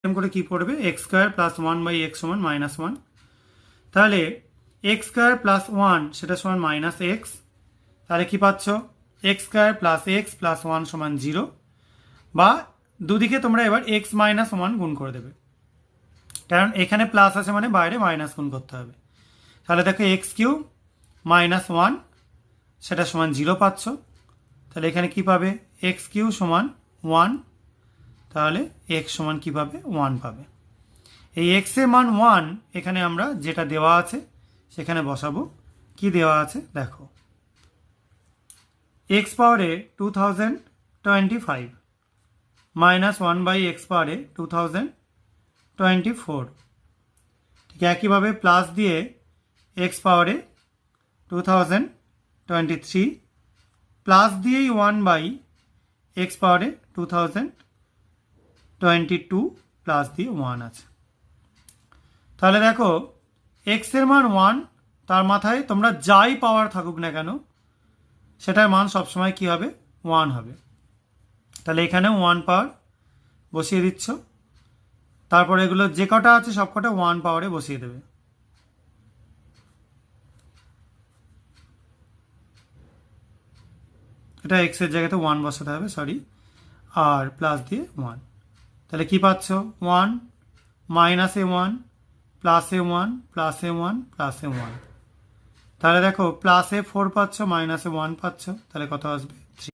এরকম করে কী পড়বে x square plus one by x সমান মাইনাস ওয়ান। তাহলে এক্স স্কোয়ার প্লাস ওয়ান সেটা সমান মাইনাস এক্স। তাহলে কী পাচ্ছ x square plus x plus one সমান জিরো, বা দুদিকে তোমরা এবার এক্স মাইনাস ওয়ান গুণ করে দেবে, কারণ এখানে প্লাস আছে মানে বাইরে মাইনাস গুণ করতে হবে। তাহলে দেখো এক্স কিউ মাইনাস ওয়ান সেটা সমান জিরো পাচ্ছ। তাহলে এখানে কি পাবে এক্স কিউ সমান ওয়ান, তাহলে এক্স সমান কী পাবে ওয়ান পাবে। এই এক্সের মান ওয়ান এখানে আমরা যেটা দেওয়া আছে সেখানে বসাবো। কি দেওয়া আছে দেখো, এক্স পাওয়ারে 2025 মাইনাস ওয়ান বাই এক্স পাওয়ারে 2024। ঠিক একইভাবে প্লাস দিয়ে এক্স পাওয়ারে 2023 প্লাস দিয়েই ওয়ান বাই এক্স পাওয়ারে 2022 প্লাস দিয়ে ওয়ান আছে। তাহলে দেখো এক্সের মান ওয়ান, তার মাথায় তোমরা যাই পাওয়ার থাকুক না কেন সেটার মান সবসময় কী হবে ওয়ান হবে। তাহলে এখানে ওয়ান পাওয়ার বসিয়ে দিচ্ছ, তারপর এগুলো যে কটা আছে সব কটা ওয়ান পাওয়ারে বসিয়ে দেবে। এটা এক্সের জায়গাতে ওয়ান বসাতে হবে, সরি, আর প্লাস দিয়ে ওয়ান। তাহলে কি পাচ্ছ ওয়ান মাইনাসে ওয়ান প্লাসে ওয়ান প্লাসে ওয়ান প্লাসে ওয়ান। তাহলে দেখো প্লাসে ফোর পাচ্ছ মাইনাসে ওয়ান পাচ্ছ, তাহলে কত আসবে